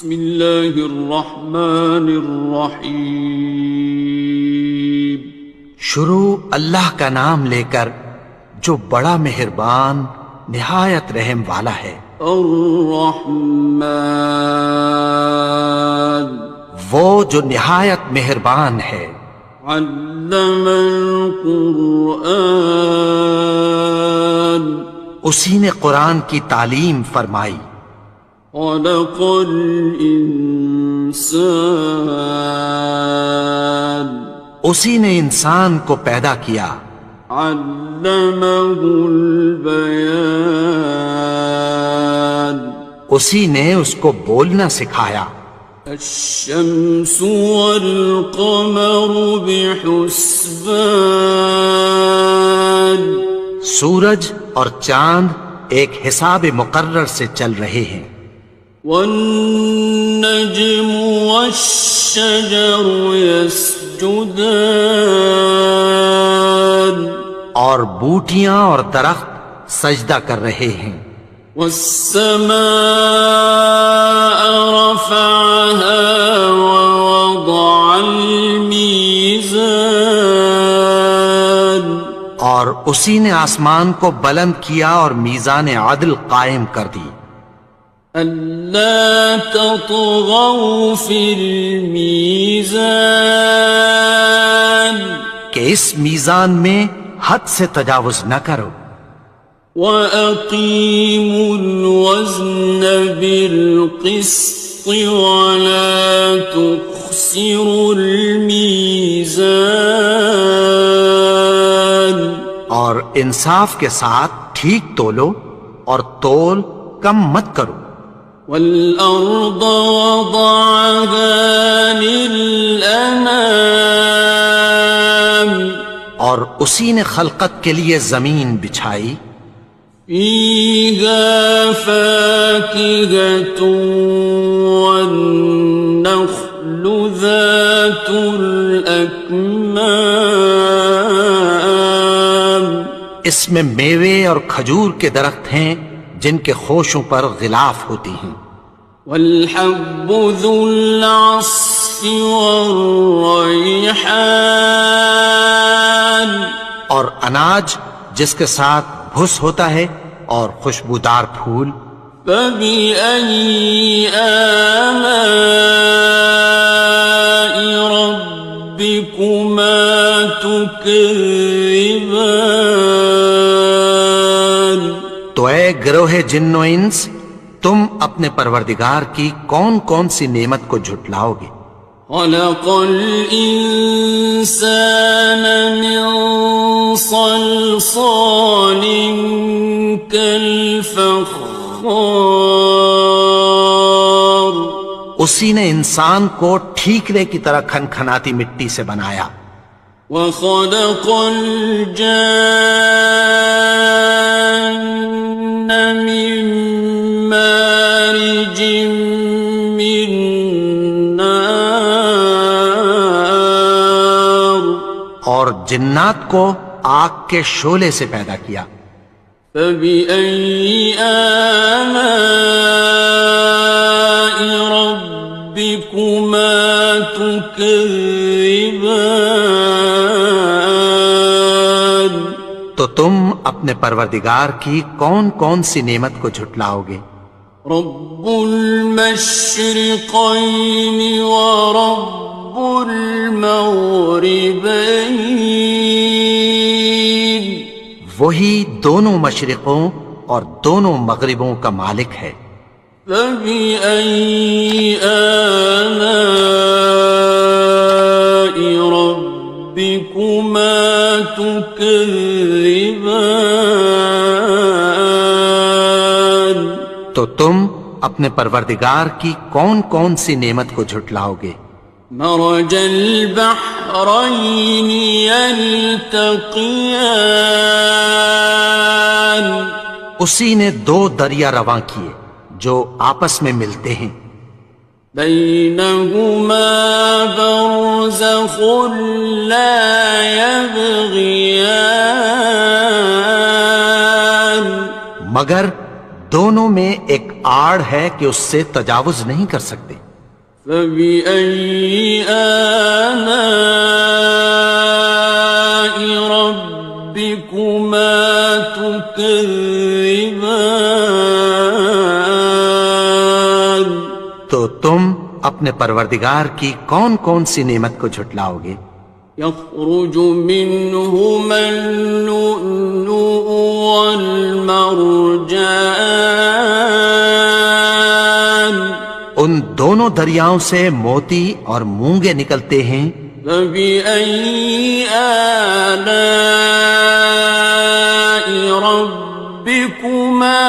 بسم اللہ الرحمن الرحیم۔ شروع اللہ کا نام لے کر جو بڑا مہربان نہایت رحم والا ہے۔ الرحمن، وہ جو نہایت مہربان ہے۔ علم القرآن، اسی نے قرآن کی تعلیم فرمائی۔ خلق الانسان، اسی نے انسان کو پیدا کیا۔ علمہ البیان، اسی نے اس کو بولنا سکھایا۔ الشمس والقمر بحسبان، سورج اور چاند ایک حساب مقرر سے چل رہے ہیں۔ والنجم والشجر يسجدان، اور بوٹیاں اور درخت سجدہ کر رہے ہیں۔ والسماء رفعها ووضع الميزان، اور اسی نے آسمان کو بلند کیا اور میزان عدل قائم کر دی۔ ألا تطغوا في الميزان، کہ اس میزان میں حد سے تجاوز نہ کرو۔ وَأَقِيمُوا الْوَزْنَ بِالْقِسْطِ وَلَا تُخْسِرُوا الْمِيزَانَ، اور انصاف کے ساتھ ٹھیک تولو اور تول کم مت کرو۔ وَالْأَرْضَ وَضَعَهَا لِلْأَنَامِ، اور اسی نے خلقت کے لیے زمین بچھائی۔ فِيهَا فَاكِهَةٌ وَالنَّخْلُ ذَاتُ الْأَكْمَامِ، اس میں میوے اور کھجور کے درخت ہیں جن کے خوشوں پر غلاف ہوتی ہیں۔ وَالْحَبُّ ذُو الْعَصْفِ وَالرَّيْحَانِ، اور اناج جس کے ساتھ بھس ہوتا ہے اور خوشبودار پھول۔ فَبِأَيِّ آلَاءِ رَبِّكُمَا تُكَذِّبَانِ، تو اے گروہ جن و انس، تم اپنے پروردگار کی کون کون سی نعمت کو جھٹلاؤ گے؟ خَلَقَ الْإِنسَانَ مِنْ صَلْصَالٍ كَالْفَخَّارِ، اسی نے انسان کو ٹھیکرے کی طرح کھنکھناتی مٹی سے بنایا۔ وَخَلَقَ الْجَانَّ مِن مَّارِجٍ مِّن نَّارٍ، اور جنات کو آگ کے شعلے سے پیدا کیا۔ فَبِأَيِّ آلَاءِ رَبِّكُمَا تُكَذِّبَانِ، تو تم اپنے پروردگار کی کون کون سی نعمت کو جھٹلاؤ گے؟ رب المشرقین ورب المغربین، وہی دونوں مشرقوں اور دونوں مغربوں کا مالک ہے۔ فَبِأَيِّ آلَاءِ رَبِّكُمَا تُكَذِّبَانِ، تو تم اپنے پروردگار کی کون کون سی نعمت کو جھٹلاؤ گے؟ مرج البحرین یلتقیان، اسی نے دو دریا رواں کیے جو آپس میں ملتے ہیں۔ بینہما برزخ لا یبغیان، مگر دونوں میں ایک آڑ ہے کہ اس سے تجاوز نہیں کر سکتے۔ فبأي آلاء ربكما تكذبان؟ تو تم اپنے پروردگار کی کون کون سی نعمت کو جھٹلاؤ گے؟ يخرج منهما اللؤلؤ والمرجان ان دونوں دریاؤں سے موتی اور مونگے نکلتے ہیں۔ فبأي آلاء ربكما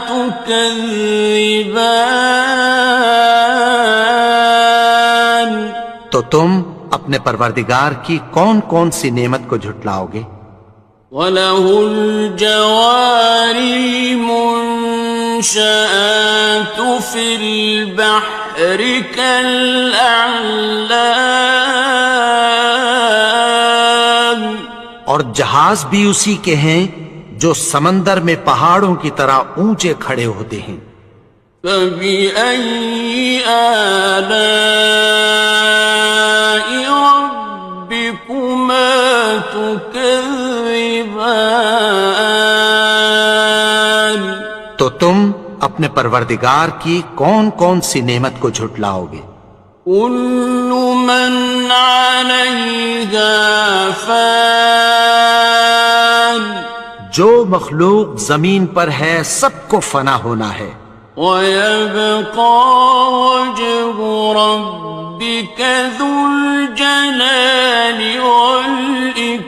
تكذبان؟ تو تم اپنے پروردگار کی کون کون سی نعمت کو جھٹلاؤ گے؟ وَلَهُ الْجَوَارِ الْمُنشَآتُ فِي الْبَحْرِ كَالْأَعْلَامِ، اور جہاز بھی اسی کے ہیں جو سمندر میں پہاڑوں کی طرح اونچے کھڑے ہوتے ہیں۔ فَبِأَيِّ آلَاءِ رَبِّكُمَا تُكَذِّبَانِ؟ تو تم اپنے پروردگار کی کون کون سی نعمت کو جھٹلاؤ گے؟ كُلُّ مَنْ عَلَيْهَا فَانٍ، جو مخلوق زمین پر ہے سب کو فنا ہونا ہے۔ وَيَبْقَى وَجْهُ رَبِّكَ ذُو الْجَلَالِ وَالْإِكْرَامِ،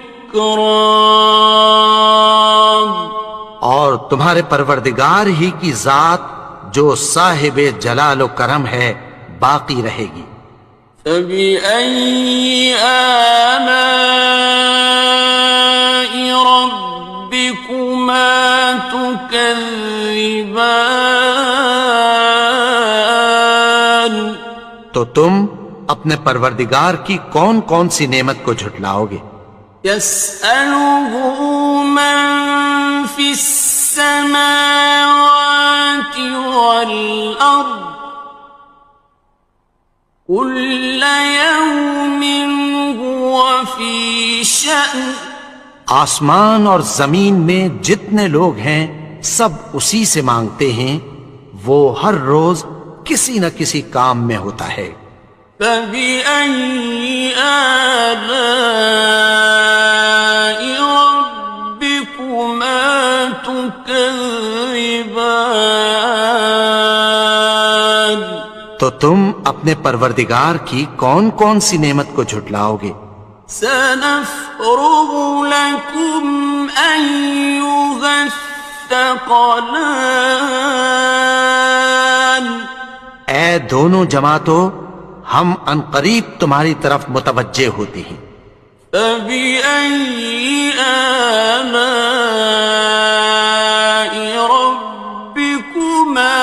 اور تمہارے پروردگار ہی کی ذات جو صاحب جلال و کرم ہے باقی رہے گی۔ فَبِأَيِّ آلَاءِ رَبِّكُمَا تُكَذِّبَانِ؟ تو تم اپنے پروردگار کی کون کون سی نعمت کو جھٹلاؤ گے؟ يَسْأَلُهُ مَن فِي السَّمَاوَاتِ وَالْأَرْضِ كُلَّ يَوْمٍ هُوَ فِي شَأْنٍ، آسمان اور زمین میں جتنے لوگ ہیں سب اسی سے مانگتے ہیں، وہ ہر روز کسی نہ کسی کام میں ہوتا ہے۔ فَبِأَيِّ آلَاءِ رَبِّكُمَا تُكَذِّبَانِ؟ تو تم اپنے پروردگار کی کون کون سی نعمت کو جھٹلاؤ گے؟ سَنَفْرُغُ لَكُمْ أَيُّهَ الثَّقَلَانِ، اے دونوں جماعتوں، ہم عنقریب تمہاری طرف متوجہ ہوتے ہیں۔ فَبِأَيِّ آلَاءِ رَبِّكُمَا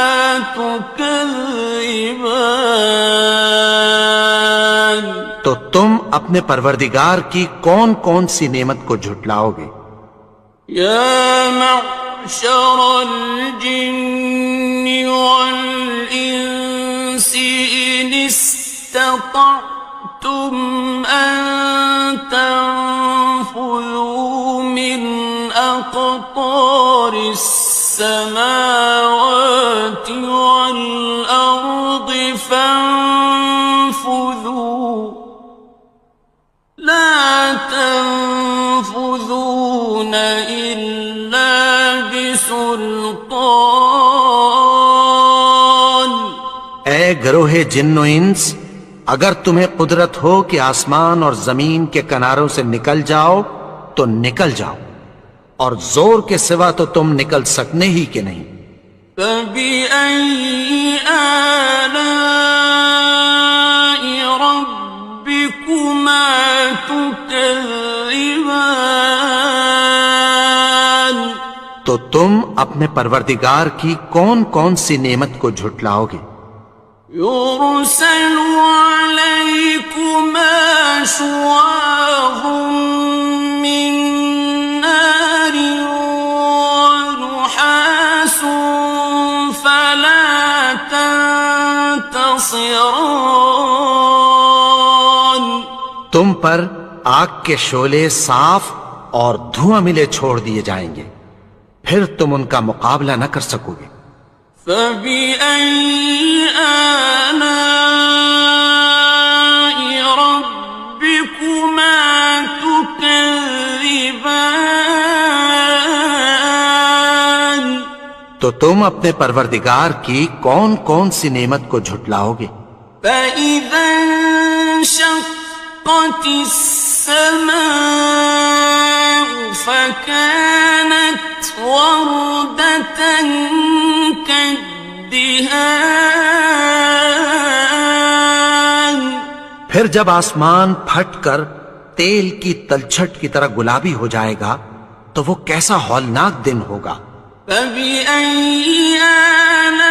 تُكَذِّبَانِ؟ تو تم اپنے پروردگار کی کون کون سی نعمت کو جھٹلاؤ گے؟ يَا مَعْشَرَ الْجِنِّ وَالْإِنسِ إِنِ اسْتَطَعْتُمْ أَن تَنفُذُوا مِنْ أَقْطَارِ السَّمَاوَاتِ وَالْأَرْضِ فَانفُذُوا لَا تَنفُذُونَ إِلَّا بِسُلْطَانٍ۔ اے گروہ جن و انس، اگر تمہیں قدرت ہو کہ آسمان اور زمین کے کناروں سے نکل جاؤ تو نکل جاؤ، اور زور کے سوا تو تم نکل سکنے ہی کہ نہیں۔ فَبِأَيِّ آلَاءِ رَبِّكُمَا تُكَذِّبَانِ؟ تو تم اپنے پروردگار کی کون کون سی نعمت کو جھٹلاؤ گے؟ يُرْسَلُ عَلَيْكُمَا شُوَاظٌ مِّن نَّارٍ وَنُحَاسٌ فَلَا تنتصران تم پر آگ کے شعلے صاف اور دھواں ملے چھوڑ دیے جائیں گے، پھر تم ان کا مقابلہ نہ کر سکو گے۔ فبأي آلاء ربكما تكذبان تو تم اپنے پروردگار کی کون کون سی نعمت کو جھٹلاؤ گے؟ فإذا انشقت السماء فكانت وردة كالدهان پھر جب آسمان پھٹ کر تیل کی تلچھٹ کی طرح گلابی ہو جائے گا تو وہ کیسا ہولناک دن ہوگا۔ فبأي آلاء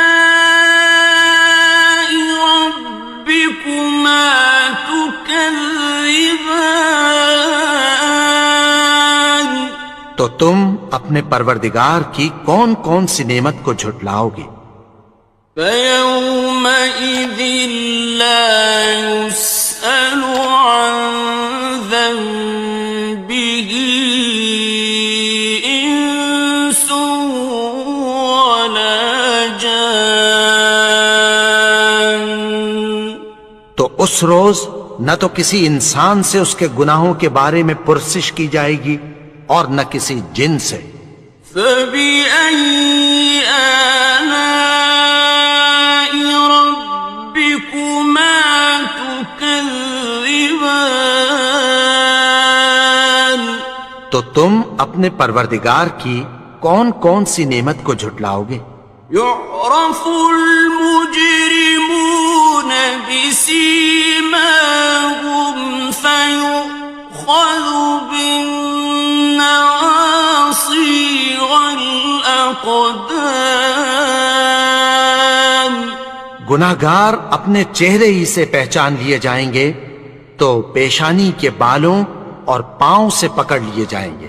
ربكما تكذبان تو تم اپنے پروردگار کی کون کون سی نعمت کو جھٹلاؤ گے؟ فيومئذ لا يسأل عن ذنبه إنس ولا جان تو اس روز نہ تو کسی انسان سے اس کے گناہوں کے بارے میں پرسش کی جائے گی اور نہ کسی جن سے۔ فبأي آلاء ربكما تكذبان تو تم اپنے پروردگار کی کون کون سی نعمت کو جھٹلاؤ گے؟ يعرف المجرمون بسيماهم فيؤخذ بالنواصي والأقدام گناہگار اپنے چہرے ہی سے پہچان لیے جائیں گے تو پیشانی کے بالوں اور پاؤں سے پکڑ لیے جائیں گے۔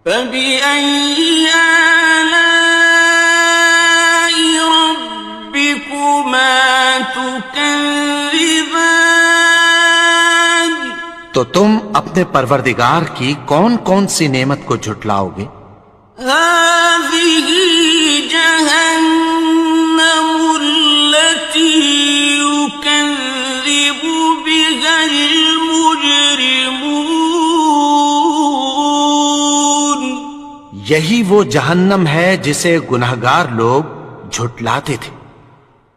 فبأي آلاء ربكما تكذبان تو تم اپنے پروردگار کی کون کون سی نعمت کو جھٹلاؤ گے؟ هذه جهنم التي يكذب بها المجرمون یہی وہ جہنم ہے جسے گناہگار لوگ جھٹلاتے تھے۔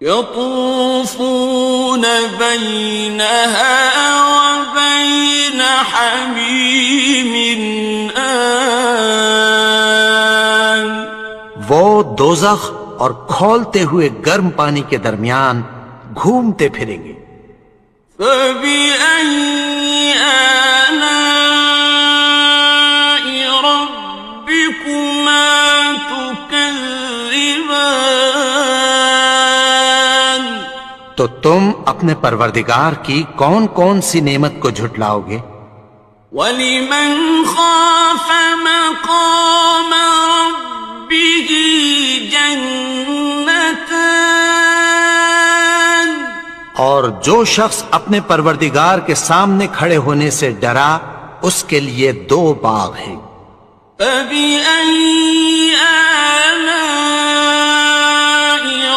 يطوفون بينها وبين حميم آن وہ دوزخ اور کھولتے ہوئے گرم پانی کے درمیان گھومتے پھریں گے۔ فبأي آلاء ربكما تكذبان تو تم اپنے پروردگار کی کون کون سی نعمت کو جھٹلاؤ گے؟ وَلِمَنْ خَافَ مَقَامَ رَبِّهِ جَنَّتَانِ اور جو شخص اپنے پروردگار کے سامنے کھڑے ہونے سے ڈرا اس کے لیے دو باغ ہیں۔ فَبِأَيِّ آلَاءِ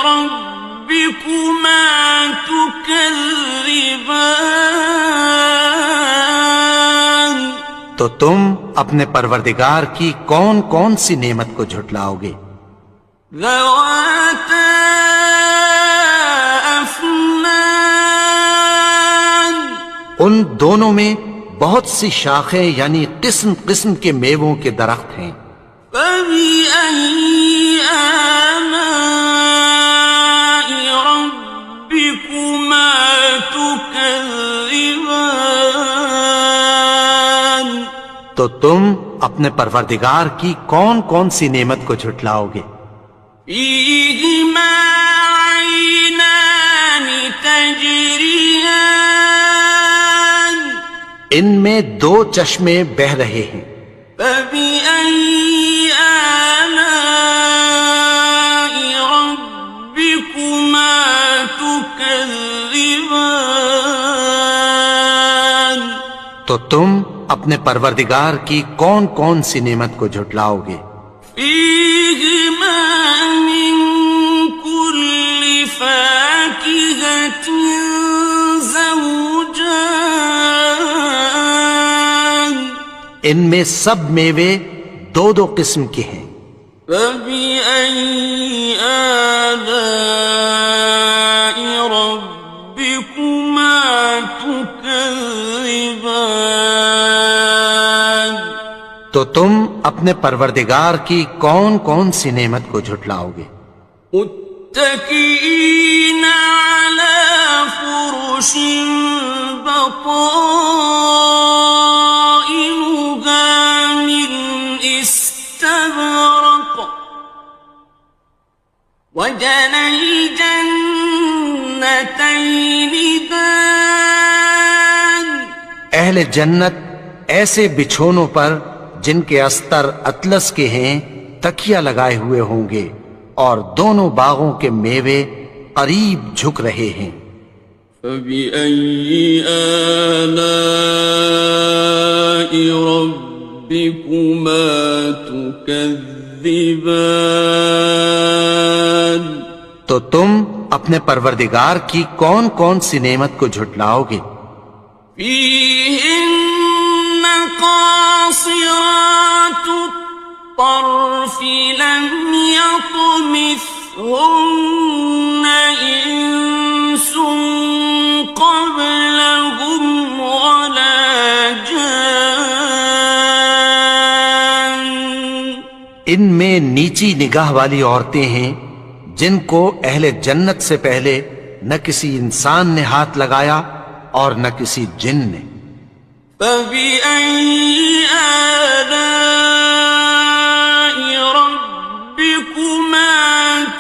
رَبِّكُمَا تُكَذِّبَانِ تو تم اپنے پروردگار کی کون کون سی نعمت کو جھٹلاؤ گے؟ ذَوَاتَا أَفْنَانٍ ان دونوں میں بہت سی شاخیں یعنی قسم قسم کے میووں کے درخت ہیں۔ فَبِأَيِّ آلَاءِ رَبِّكُمَا تُكَذِّبَانِ تو تم اپنے پروردگار کی کون کون سی نعمت کو جھٹلاؤ گے؟ فِيهِمَا عَيْنَانِ تَجْرِيَانِ ان میں دو چشمے بہہ رہے ہیں۔ فَبِأَيِّ آلَاءِ رَبِّكُمَا تُكَذِّبَانِ تكذبان تو تم اپنے پروردگار کی کون کون سی نعمت کو جھٹلاؤ گے؟ فيهما من كل فاكهة زوجان ان میں سب میوے دو دو قسم کے ہیں۔ فبأي آلاء ربكما تكذبان تو تم اپنے پروردگار کی کون کون سی نعمت کو جھٹلاؤ گے؟ متكئين على فرش بطائنها من استبرق وجنى الجنتين دان اہل جنت ایسے بچھونوں پر جن کے استر اطلس کے ہیں تکیہ لگائے ہوئے ہوں گے، اور دونوں باغوں کے میوے قریب جھک رہے ہیں۔ فبأي آلاء ربكما تكذبان تو تم اپنے پروردگار کی کون کون سی نعمت کو جھٹلاؤ گے؟ فيهن قاصرات الطرف لم يطمثهن إنس قبلهم ولا جان ان میں نیچی نگاہ والی عورتیں ہیں جن کو اہل جنت سے پہلے نہ کسی انسان نے ہاتھ لگایا اور نہ کسی جن نے۔ فبأي آلاء ربكما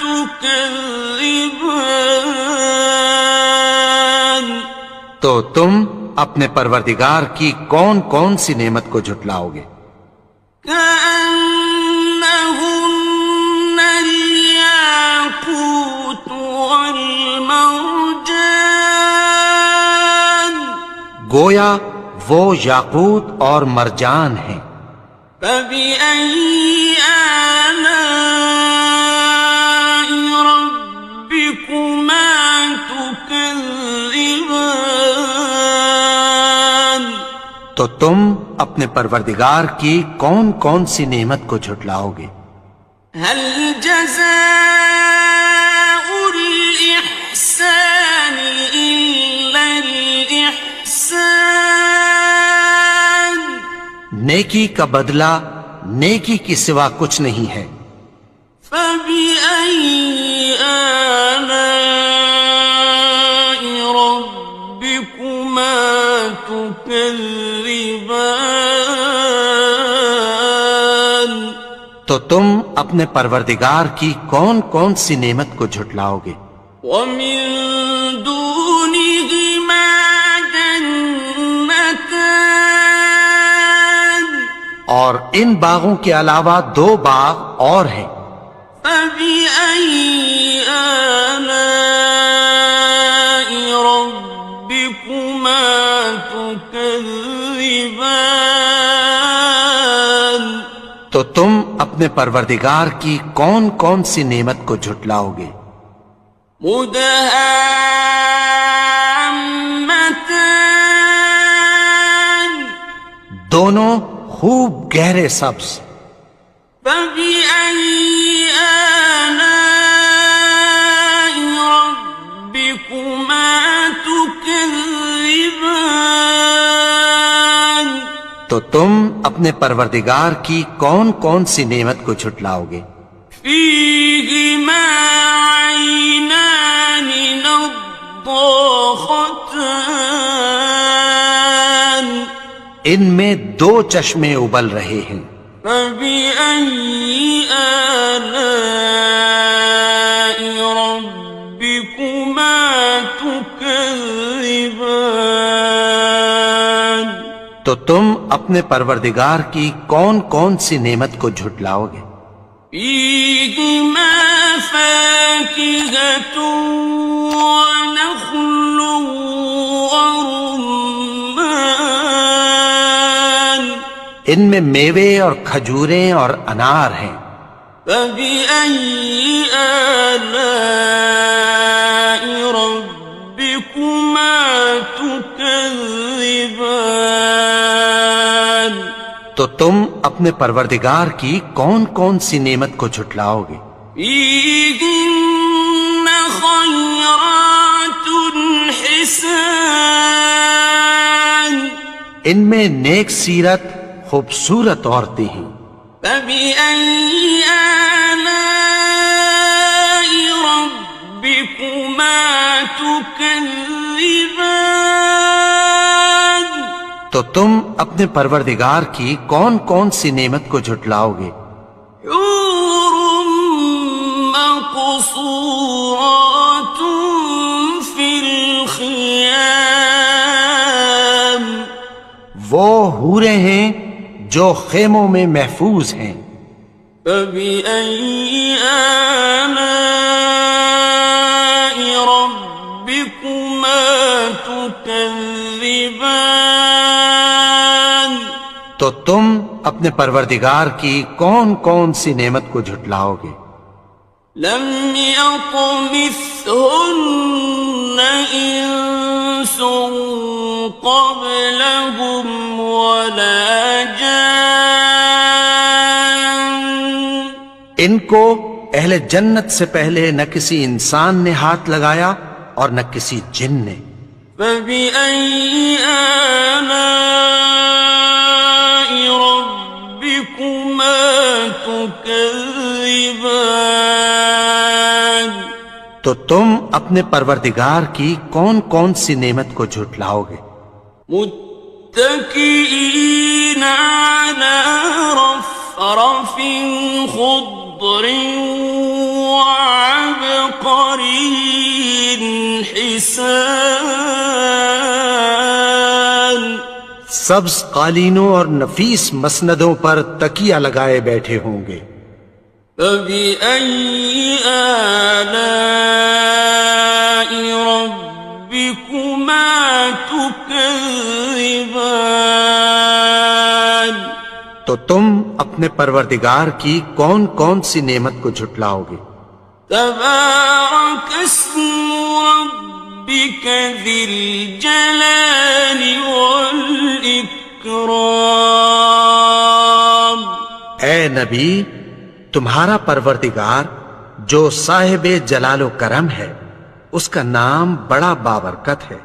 تكذبان تو تم اپنے پروردگار کی کون کون سی نعمت کو جھٹلاؤ گے؟ كأنهن الياقوت والمرجان گویا وہ یاقوت اور مرجان ہیں۔ فبأي آلاء ربكما تكذبان تو تم اپنے پروردگار کی کون کون سی نعمت کو جھٹلاؤ گے؟ هل جزاء الإحسان إلا الإحسان نیکی کا بدلہ نیکی کی سوا کچھ نہیں ہے۔ فبأي آلاء ربكما تكذبان تو تم اپنے پروردگار کی کون کون سی نعمت کو جھٹلاؤ گے؟ ومن دونهما جنتان اور ان باغوں کے علاوہ دو باغ اور ہیں۔ فبأي آلاء ربكما تكذبان تو تم اپنے پروردگار کی کون کون سی نعمت کو جھٹلاؤ گے؟ مدهامتان دونوں خوب گہرے سبز۔ فبأي آلاء ربكما تكذبان تو تم اپنے پروردگار کی کون کون سی نعمت کو جھٹلاؤ گے؟ فيهما عينان نضاختان ان میں دو چشمے ابل رہے ہیں۔ فبأي آلاء ربكما تكذبان تو تم اپنے پروردگار کی کون کون سی نعمت کو جھٹلاؤ گے؟ فيهما فاكهة ونخل ورمان ان میں میوے اور کھجوریں اور انار ہیں. فبأي آلاء ربكما تكذبان تو تم اپنے پروردگار کی کون کون سی نعمت کو جھٹلاؤ گے؟ فيهن خيرات حسان ان میں نیک سیرت خوبصورت عورتیں ہیں. فبأي آلاء ربكما تكذبان تو تم اپنے پروردگار کی کون کون سی نعمت کو جھٹلاؤ گے؟ حور مقصورات في الخيام وہ حوریں ہیں جو خیموں میں محفوظ ہیں. فبأي آلاء ربكما تكذبان تو تم اپنے پروردگار کی کون کون سی نعمت کو جھٹلاؤ گے؟ لم يطمثهن إنس قبلهم ولا جان ان کو اہل جنت سے پہلے نہ کسی انسان نے ہاتھ لگایا اور نہ کسی جن نے. فبأي آلاء ربكما تكذبان تو تم اپنے پروردگار کی کون کون سی نعمت کو جھٹلاؤ گے؟ متكئين على رفرف خضر وعبقري حسان سبز قالینوں اور نفیس مسندوں پر تکیہ لگائے بیٹھے ہوں گے. فبأي آلاء ربكما تكذبان تو تم اپنے پروردگار کی کون کون سی نعمت کو جھٹلاؤ گے؟ تبارك اسم ربك ذي الجلال والإكرام اے نبی، تمہارا پروردگار جو صاحب جلال و کرم ہے، اس کا نام بڑا بابرکت ہے.